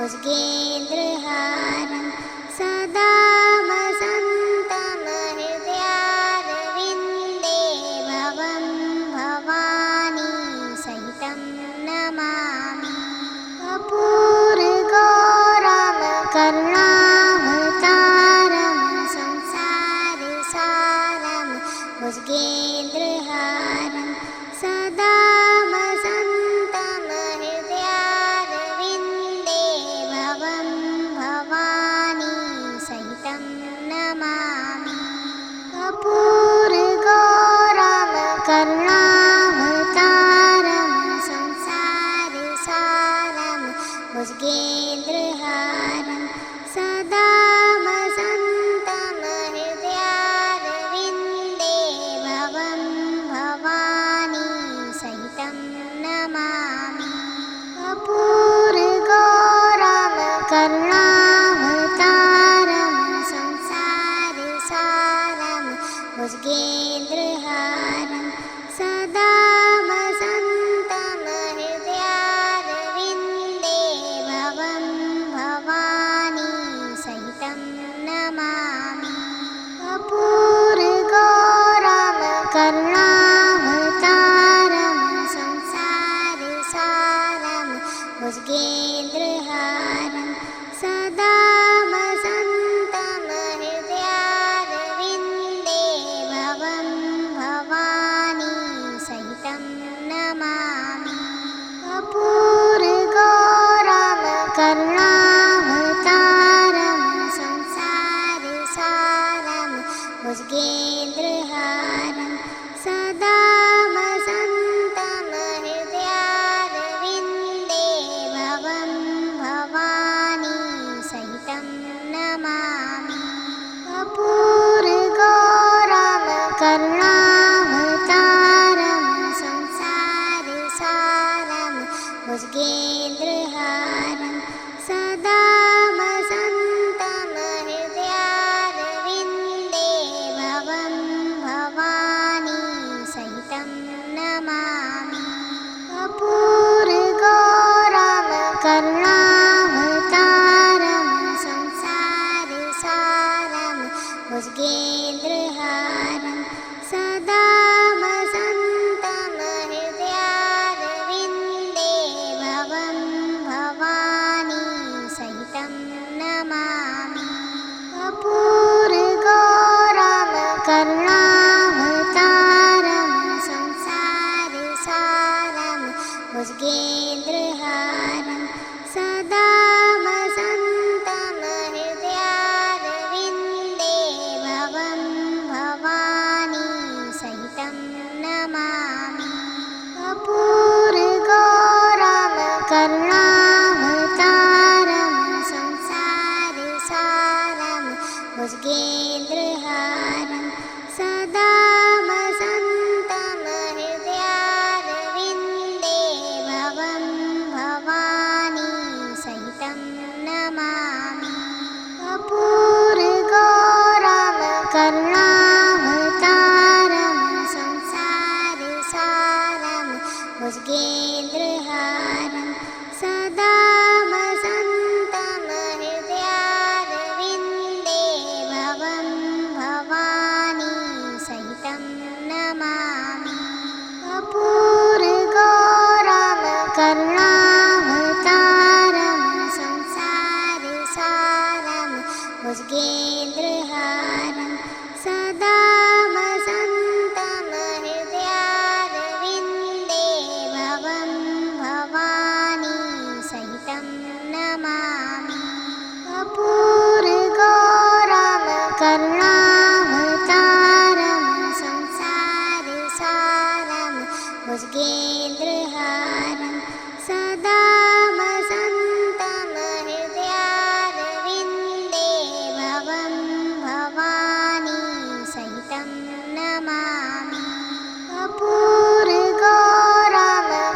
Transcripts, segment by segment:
भुजगेन्द्रहारं सदा वसन्तं हृदयारविन्दे भवं भवानी सहितं नमामि। कर्पूरगौरं करुणावतारं संसारसारं भुजगेन्द्रहारं सदा वसन्तं हृदयारविन्दे भवं भवानी सहितं नमामि। कर्पूरगौरं करुणावतारं संसारसारं भुजगेन्द्रहारं सदा वसन्तं हृदयारविन्दे भवं भवानी सहितं नमामि। कर्पूरगौरं करुणावतारं संसारसारं भुजगेन्द्रहारं सदा वसन्तं हृदयारविन्दे भवं भवानी सहितं नमामि। कर्पूरगौरं करुणावतारं संसारसारं भुजगेन्द्रहारं सदा वसन्तं हृदयारविन्दे भवं भवानी सहितं नमामि। कर्पूरगौरं करुणावतारं संसारसारं भुजगेन्द्रहारं सदा वसन्तं हृदयारविन्दे भवं भवानी सहितं नमामि। कर्पूरगौरं करुणावतारं संसारसारं भुजगेन्द्रहारं सदा वसन्तं हृदयारविन्दे भवं भवानी सहितं नमामि। कर्पूरगौरं करुणावतारं संसारसारं भुजगेन्द्रहारं सदा वसन्तं हृदयारविन्दे भवं भवानी सहितं नमामि। कर्पूरगौरं करुणावतारं संसारसारं भुजगेन्द्रहारं सदा वसन्तं हृदयारविन्दे भवं भवानी सहितं नमामि। कर्पूरगौरं करुणावतारं संसारसारं भुजगेन्द्रहारं सदा वसन्तं हृदयारविन्दे भवं भवानी सहितं नमामि। कर्पूरगौरं करुणावतारं संसारसारं भुजगेन्द्रहारं सदा वसन्तं हृदयारविन्दे भवं भवानी सहितं नमामि। कर्पूरगौरं करुणावतारं संसारसारं भुजगेन्द्रहारं सदा वसन्तं हृदयारविन्दे भवं भवानी सहितं नमामि। कर्पूरगौरं करुणावतारं संसारसारं भुजगेन्द्रहारं सदा वसन्तं हृदयारविन्दे भवं भवानी सहितं नमामि। कर्पूरगौरं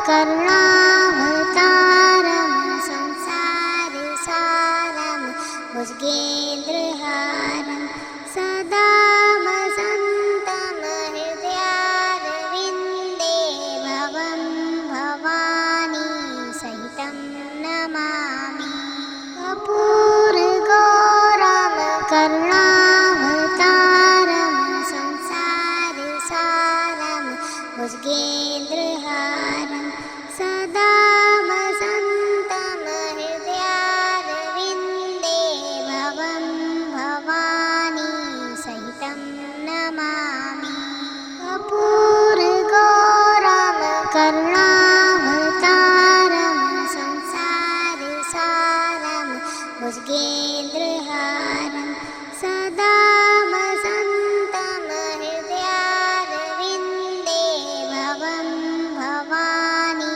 करुणावतारं संसारसारं भुजगेन्द्रहारं सदा वसन्तं हृदयारविन्दे भवं भवानी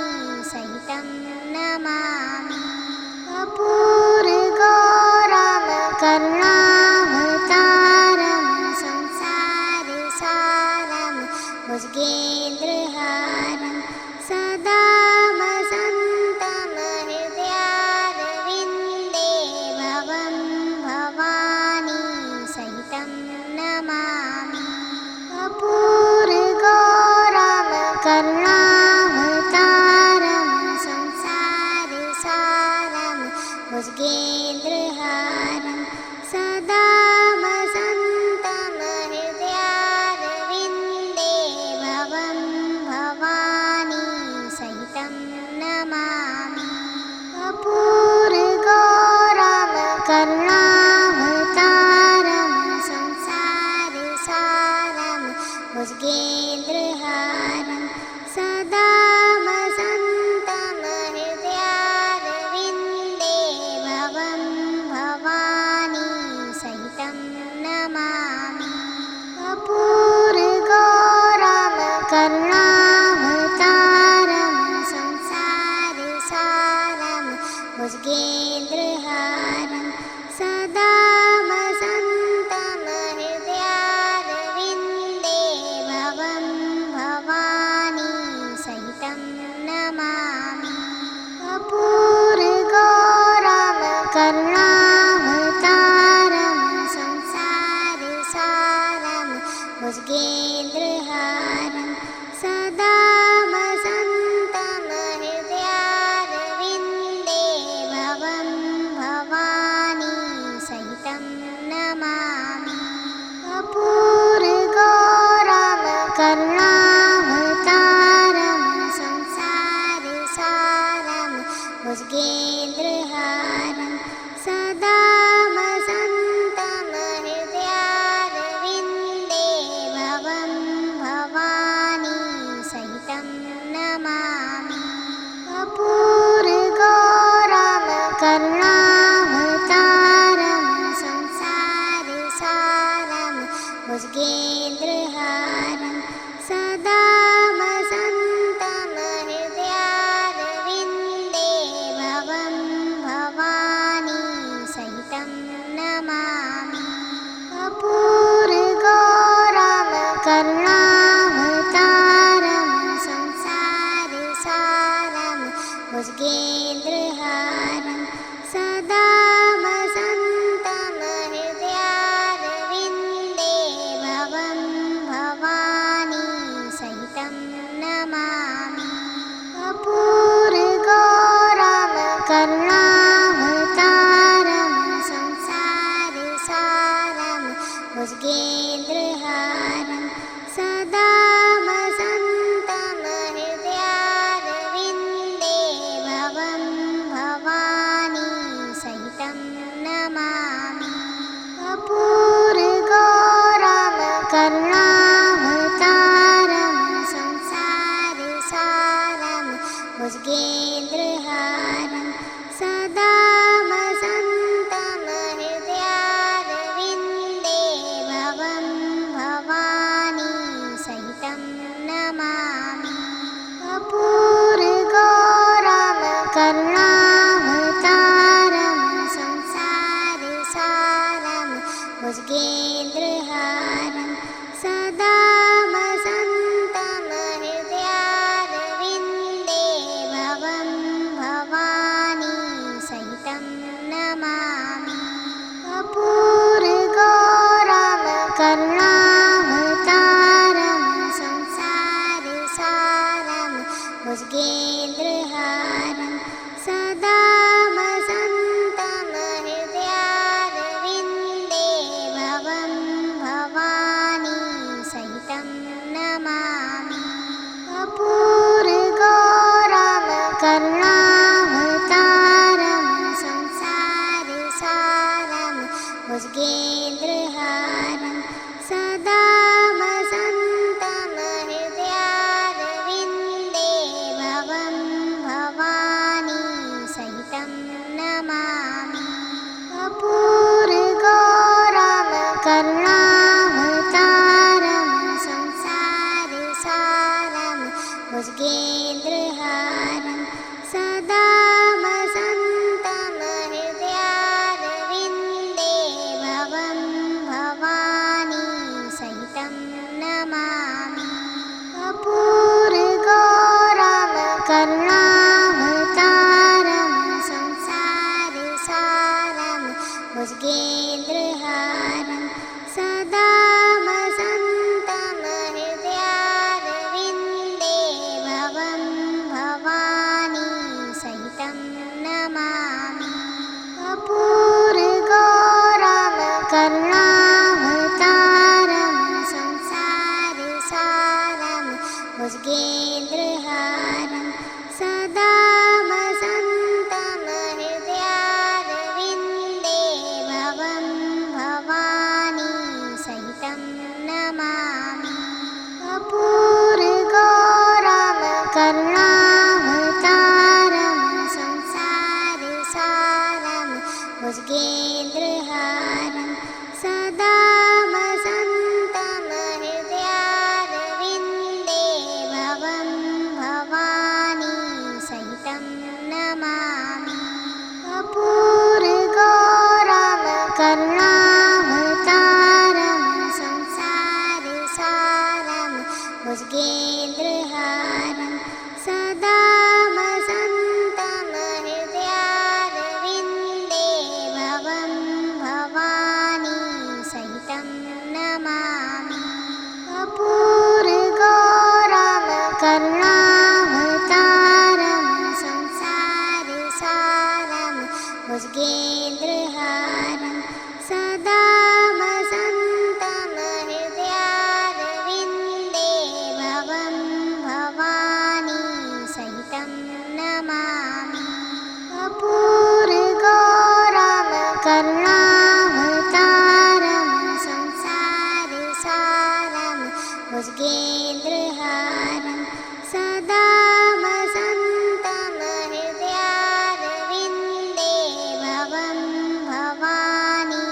सहितं नमामि कर्पूरगौरं करुणावतारं संसारसारं भुजगेन्द्रहारं सदा वसन्तं हृदयारविन्दे भवं भवानी सहितं नमामि कर्पूरगौरं करुणावतारं संसारसारं भुजगेन्द्रहारं सदा वसन्तं हृदयारविन्दे भवं भवानी सहितं नमामि कर्पूरगौरं करुणावतारं संसारसारं भुजगेन्द्रहारं सदा वसन्तं हृदयारविन्दे भवं भवानी सहितं नमामि कर्पूरगौरं करुणावतारं संसारसारं भुजगेन्द्रहारं सदा वसन्तं हृदयारविन्दे भवं भवानी सहितं नमामि कर्पूरगौरं करुणावतारं संसारसारं भुजगेन्द्रहारं सदा वसन्तं हृदयारविन्दे भवं भवानी सहितं नमामि कर्पूरगौरं करुणावतारं संसारसारं भुजगेन्द्रहारं सदा वसन्तं हृदयारविन्दे भवं भवानी सहितं नमामि कर्पूरगौरं करुणावतारं संसारसारं भुजगेन्द्रहारं सदा वसन्तं हृदयारविन्दे भवं भवानी सहितं नमामि कर्पूरगौरं करुणावतारं संसारसारं भुजगेन्द्रहारं सदा वसन्तं हृदयारविन्दे भवं भवानी सहितं नमामि कर्पूरगौरं करुणावतारं संसारसारं भुजगेन्द्रहारं सदा वसन्तं हृदयारविन्दे भवं भवानी सहितं नमामि कर्पूरगौरं करुणावतारं संसारसारं भुजगेन्द्रहारं सदा वसन्तं हृदयारविन्दे भवं भुजगेन्द्रहारं सदा वसन्तं हृदयारविन्दे भवं भवानी सहितं नमामि कर्पूरगौरं करुणावतारं संसारसारं भुजगेन्द्रहारं सदा वसन्तं हृदयारविन्दे भवं भवानी सहितं नमामि कर्पूरगौरं करुणावतारं संसारसारं भुजगेन्द्रहारं सदा वसन्तं हृदयारविन्दे भवं भवानी सहितं नमामि कर्पूरगौरं करुणावतारं संसारसारं भुजगेन्द्रहारं सदा वसन्तं हृदयारविन्दे भवं भवानी सहितं नमामि कर्पूरगौरं करुणावतारं संसारसारं भुजगेन्द्रहारं सदा वसन्तं हृदयारविन्दे भवं भवानी सहितं नमामि कर्पूरगौरं करुणावतारं संसारसारं भुजगेन्द्रहारं सदा वसन्तं हृदयारविन्दे भवं भवानी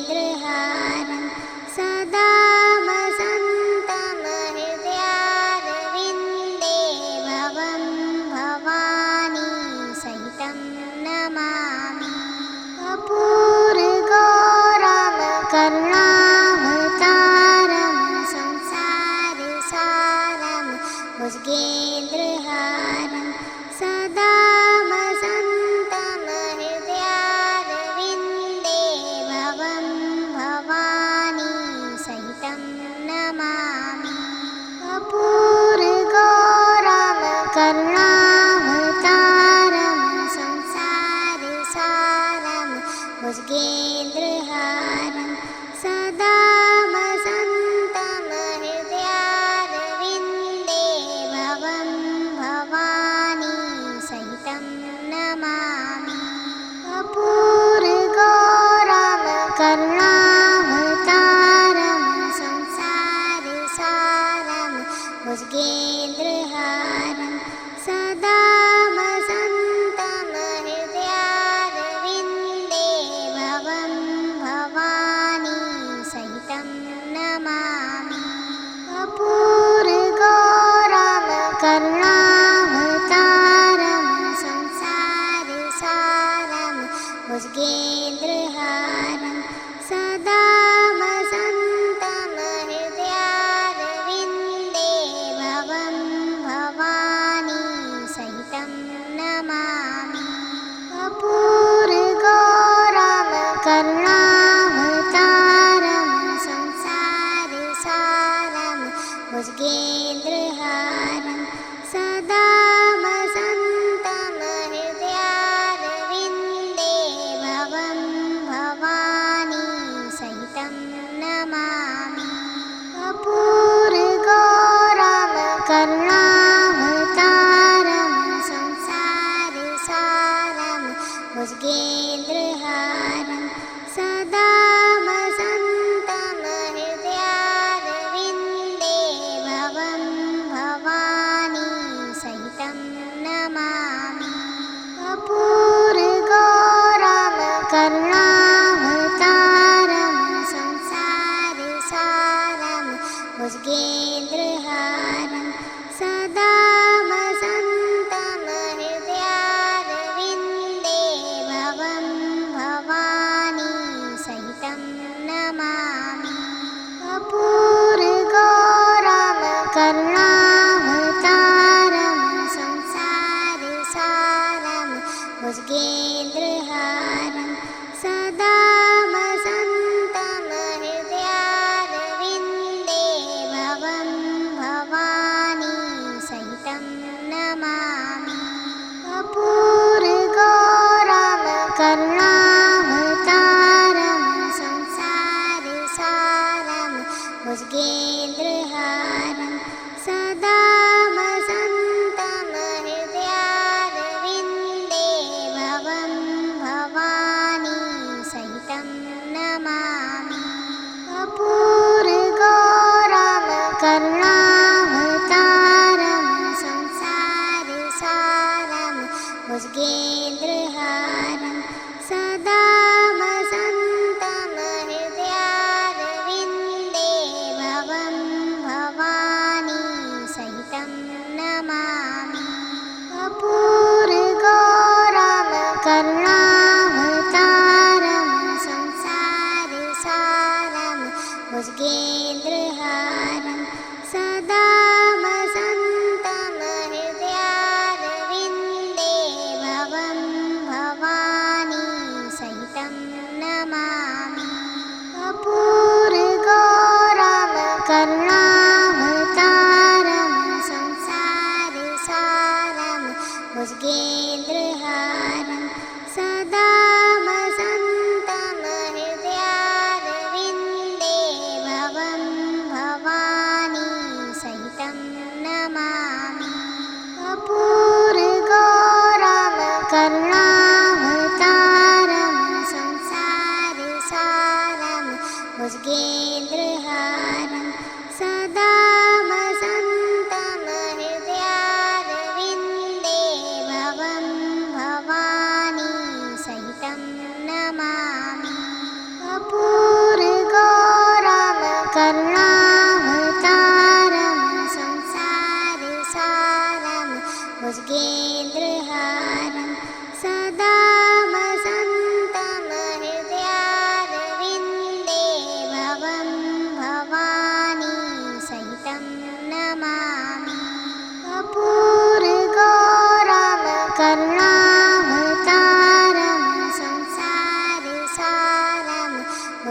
भुजगेन्द्रहारं सदा वसन्तं हृदयारविन्दे भवं भवानी सहितं नमामि कर्पूरगौरं करुणावतारं संसारसारं भुजगेन्द्रहारं सदा वसन्तं हृदयारविन्दे भवं भवानी सहितं नमामि कर्पूरगौरं करुणावतारं संसारसारं भुजगेन्द्रहारं सदा वसन्तं हृदयारविन्दे भवं भवानी सहितं नमामि कर्पूरगौरं करुणावतारं संसारसारं भुजगेन्द्रहारं सदा वसन्तं हृदयारविन्दे भवं भवानी सहितं नमामि कर्पूरगौरं करुणावतारं संसारसारं भुजगेन्द्रहारं सदा वसन्तं हृदयारविन्दे भवं भवानी सहितं नमामि कर्पूरगौरं करुणावतारं संसारसारं भुजगेन्द्रहारं सदा वसन्तं हृदयारविन्दे भवं भवानी सहितं नमामि कर्पूरगौरं करुणावतारं संसारसारं भुजगेन्द्रहारं सदा वसन्तं हृदयारविन्दे भवं भवानी सहितं नमामि कर्पूरगौरं करुणावतारं संसारसारं भुजगेन्द्रहारं सदा वसन्तं हृदयारविन्दे भवं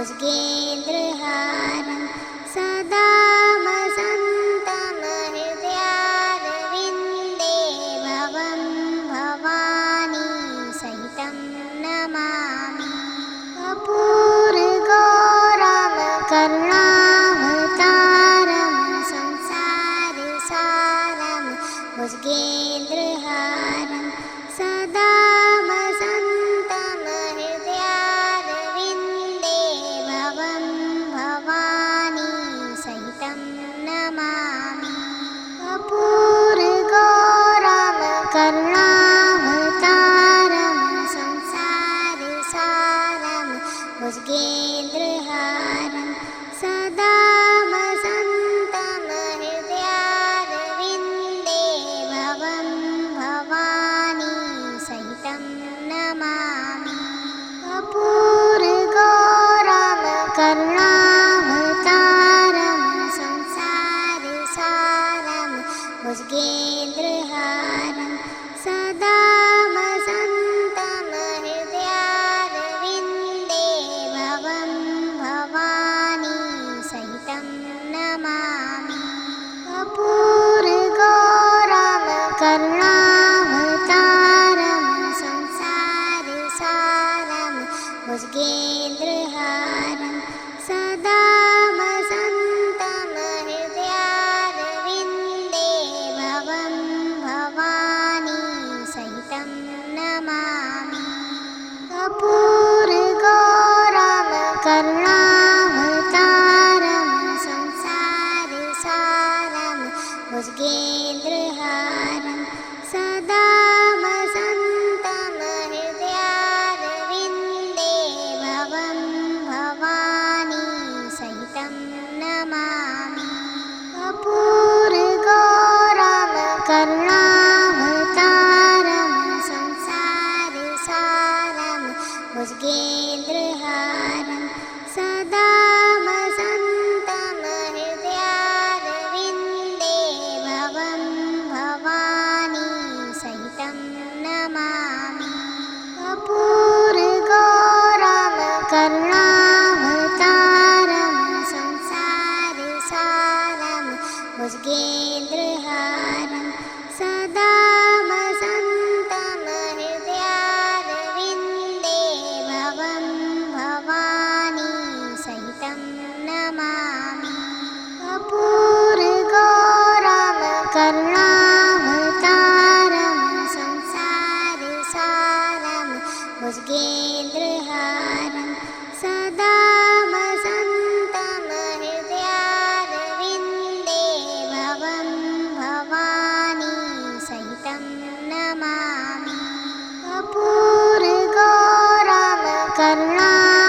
भुजगेन्द्रहारं सदा वसन्तं हृदयारविन्दे भवं भवानी सहितं नमामि कर्पूरगौरं करुणावतारं संसारसारं भुजगेन्द्रहारं सदा वसन्तं हृदयारविन्दे भवं भवानी सहितं नमामि कर्पूरगौरं करुणावतारं संसारसारं भुजगेन्द्रहारं सदा वसन्तं हृदयारविन्दे भवं भवानी सहितं नमामि कर्पूरगौरं करुणावतारं संसारसारं भुजगेन्द्रहारं सदा वसन्तं हृदयारविन्दे भवं भवानी सहितं नमामि कर्पूरगौरं करुणावतारं संसारसारं भुजगेन्द्रहारं सदा वसन्तं हृदयारविन्दे भवं भवानी सहितं नमामि कर्पूरगौरं करुणावतारं संसारसारं भुजगेन्द्रहारं सदा वसन्तं हृदयारविन्दे भवं भवानी सहितं नमामि कर्पूरगौरं करुणावतारं संसारसारं भुजगेन्द्रहारं सदा वसन्तं हृदयारविन्दे भवं भवानी सहितं नमामि कर्पूरगौरं करुणावतारं संसारसारं भुजगेन्द्रहारं सदा वसन्तं हृदयारविन्दे भवं भवानी सहितं नमामि कर्पूरगौरं करुणावतारं संसारसारं भुजगेन्द्रहारं सदा वसन्तं हृदयारविन्दे भवं भवानी सहितं नमामि कर्पूरगौरं करुणावतारं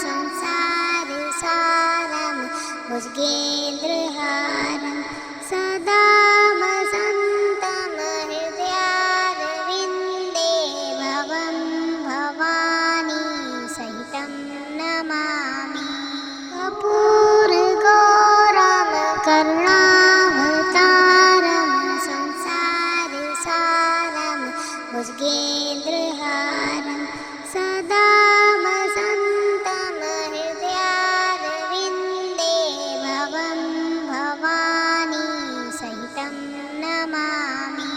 संसारसारं भुजगेन्द्रहारं सदा वसन्तं हृदयारविन्दे भवं भवानी सहितं नमामि कर्पूरगौरं करुणावतारं संसारसारं भुजगेन्द्रहारं सदा वसन्तं हृदयारविन्दे भवं भवानी सहितं नमामि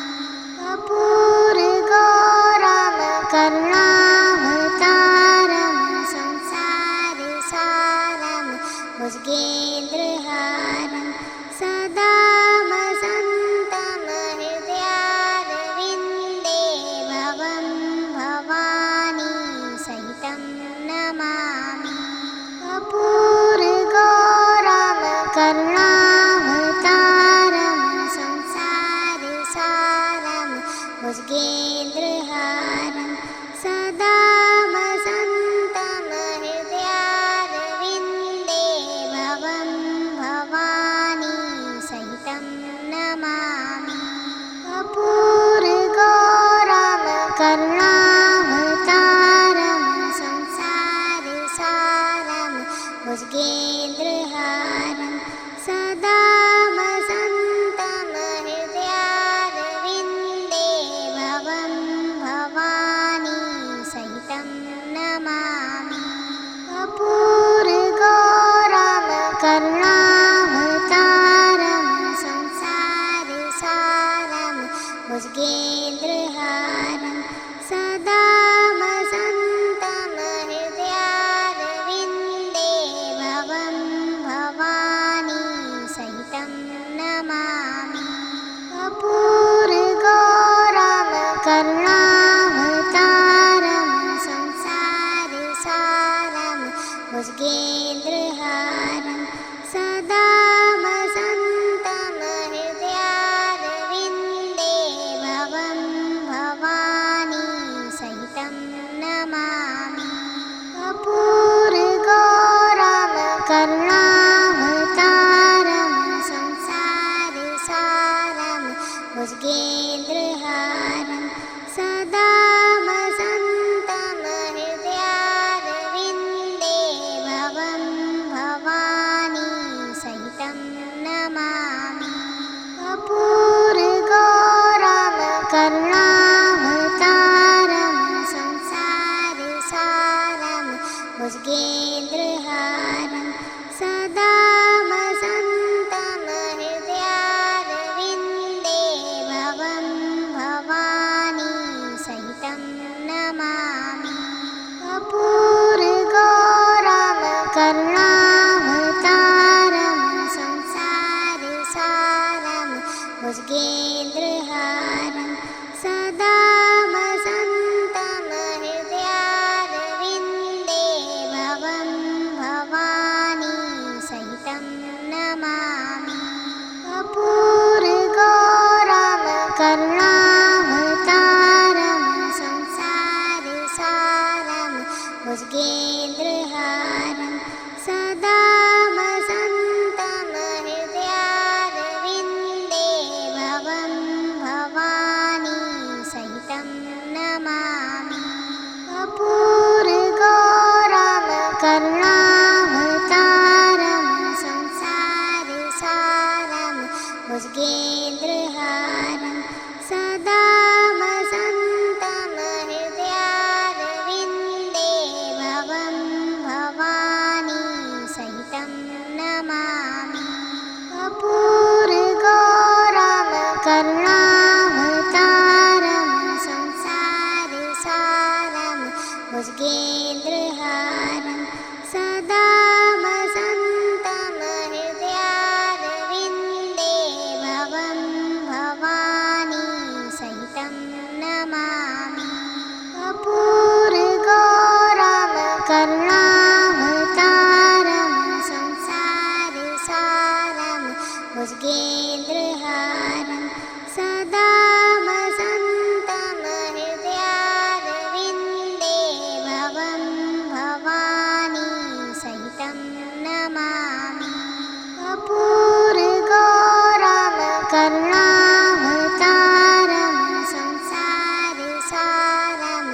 कर्पूरगौरं करुणावतारं संसारसारं भुजगेन्द्रहारं सदा वसन्तं हृदयारविन्दे भवं भवानी सहितं नमामि कर्पूरगौरं करुणावतारं संसारसारं भुजगेन्द्रहारं सदा वसन्तं हृदयारविन्दे भवं भवानी सहितं नमामि कर्पूरगौरं करुणावतारं संसारसारं भुजगेन्द्रहारं सदा वसन्तं हृदयारविन्दे भवं भवानी सहितं नमामि भुजगेन्द्रहारं सदा वसन्तं हृदयारविन्दे भवं भवानी सहितं नमामि कर्पूरगौरं करुणावतारं संसारसारं भुजगेन्द्रहारं सदा वसन्तं हृदयारविन्दे भवं भवानी सहितं नमामि कर्पूरगौरं करुणावतारं संसारसारं भुजगेन्द्रहारं सदा वसन्तं हृदयारविन्दे भवं भवानी सहितं नमामि कर्पूरगौरं करुणावतारं संसारसारं भुजगेन्द्रहारं सदा वसन्तं हृदयारविन्दे भवं भवानी सहितं नमामि कर्पूरगौरं करुणावतारं संसारसारं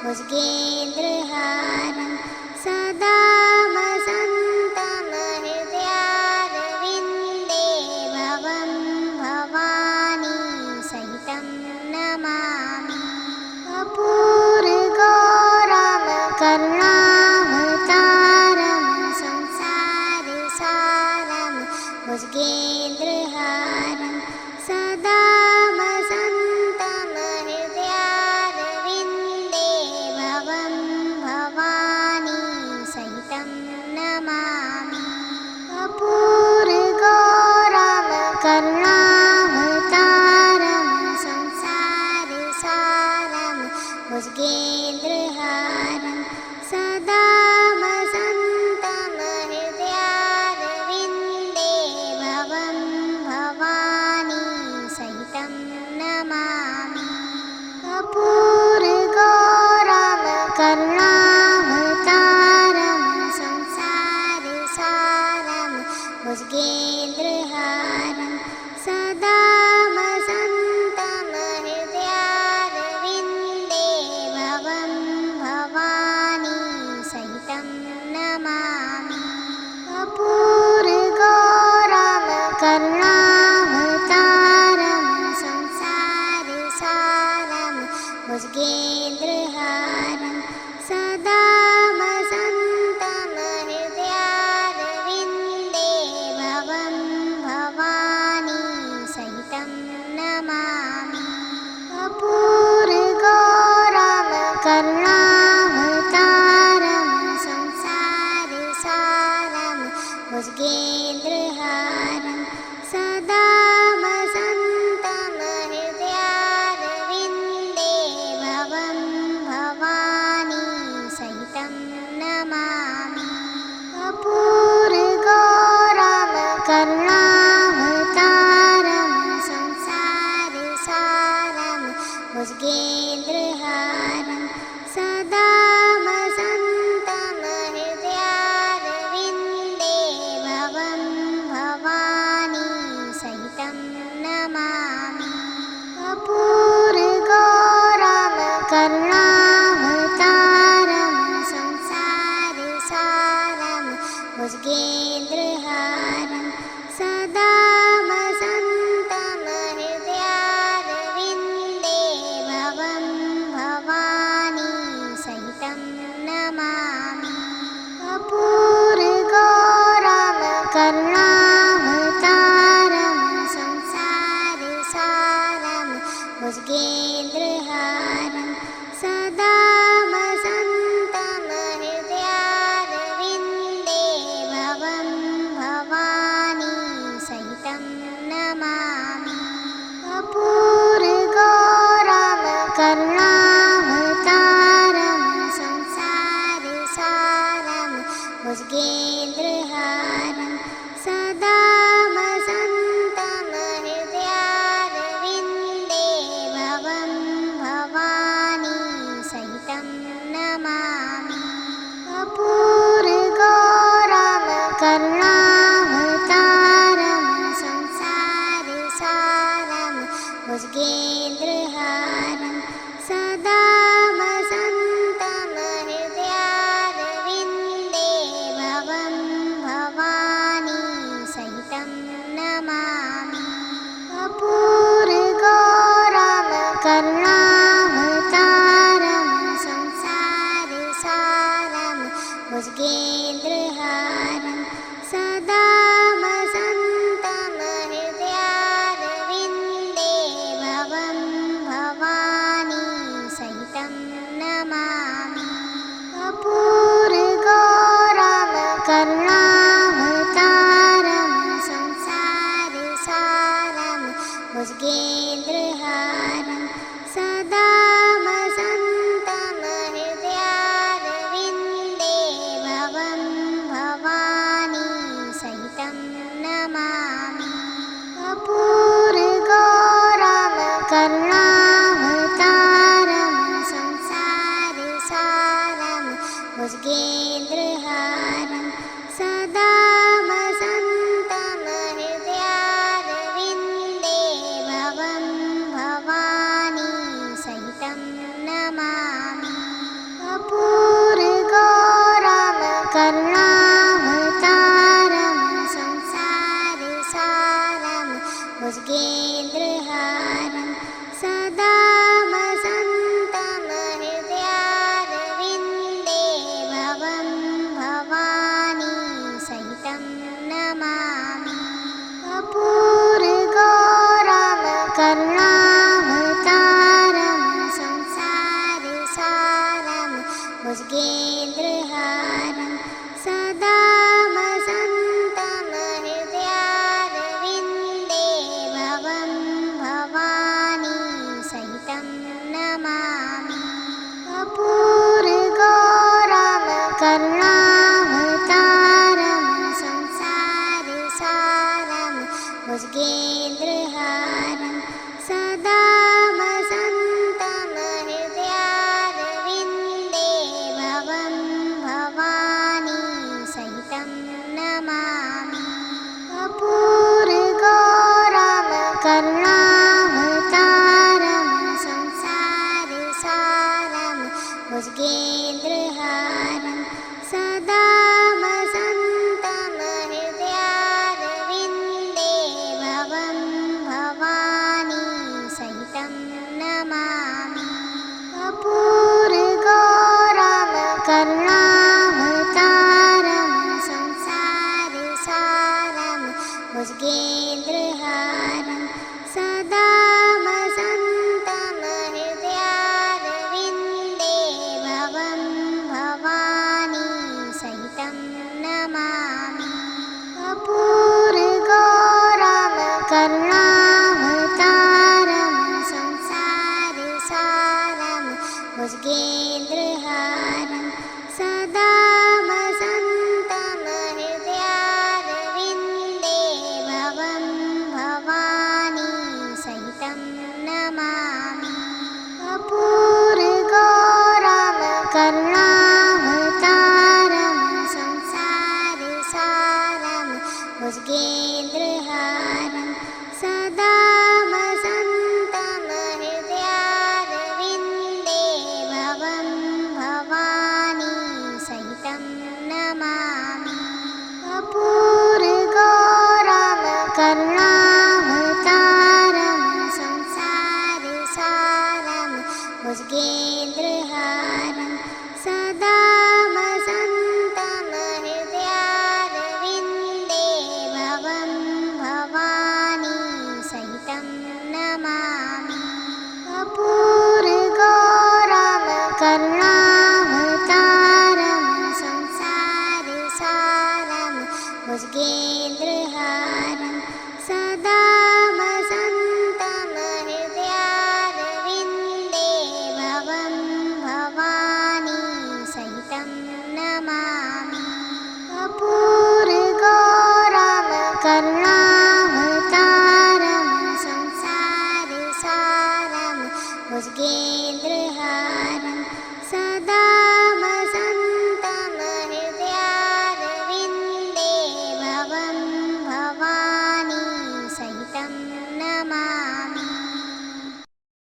भुजगेन्द्रहारं सदा वसन्तं हृदयारविन्दे भवं भवानी सहितं नमामि कर्पूरगौरं करुणावतारं संसारसारं भुजगेन्द्रहारं सदा वसन्तं हृदयारविन्दे भवं भवानी सहितं नमामि कर्पूरगौरं करुणावतारं संसारसारं भुजगेन्द्रहारं सदा वसन्तं हृदयारविन्दे भवं भवानी सहितं नमामि कर्पूरगौरं करुणावतारं संसारसारं भुजगेन्द्रहारं सदा वसन्तं हृदयारविन्दे भवं भवानी सहितं नमामि कर्पूरगौरं करुणावतारं संसारसारं भुजगेन्द्रहारं सदा वसन्तं हृदयारविन्दे भवं भवानी सहितं नमामि कर्पूरगौरं करुणावतारं संसारसारं भुजगेन्द्रहारं सदा वसन्तं हृदयारविन्दे भवं भवानी सहितं नमामि कर्पूरगौरं करुणावतारं संसारसारं भुजगेन्द्रहारं सदा वसन्तं हृदयारविन्दे भवं भुजगेन्द्रहारं सदा वसन्तं हृदयारविन्दे भवं भवानी सहितं नमामि कर्पूरगौरं करुणावतारं संसारसारं भुजगेन्द्रहारं सदा वसन्तं हृदयारविन्दे भवं भवानी सहितं नमामि कर्पूरगौरं करुणावतारं संसारसारं भुजगेन्द्रहारं सदा वसन्तं हृदयारविन्दे भवं भवानी सहितं नमामि कर्पूरगौरं करुणावतारं संसारसारं भुजगेन्द्रहारं सदा वसन्तं हृदयारविन्दे भवं भवानी सहितं नमामि कर्पूरगौरं करुणावतारं संसारसारं भुजगेन्द्रहारं सदा वसन्तं हृदयारविन्दे भवं भवानी सहितं नमामि कर्पूरगौरं करुणावतारं संसारसारं भुजगेन्द्रहारं सदा वसन्तं हृदयारविन्दे भवं भवानी सहितं नमामि कर्पूरगौरं करुणावतारं संसारसारं भुजगेन्द्रहारं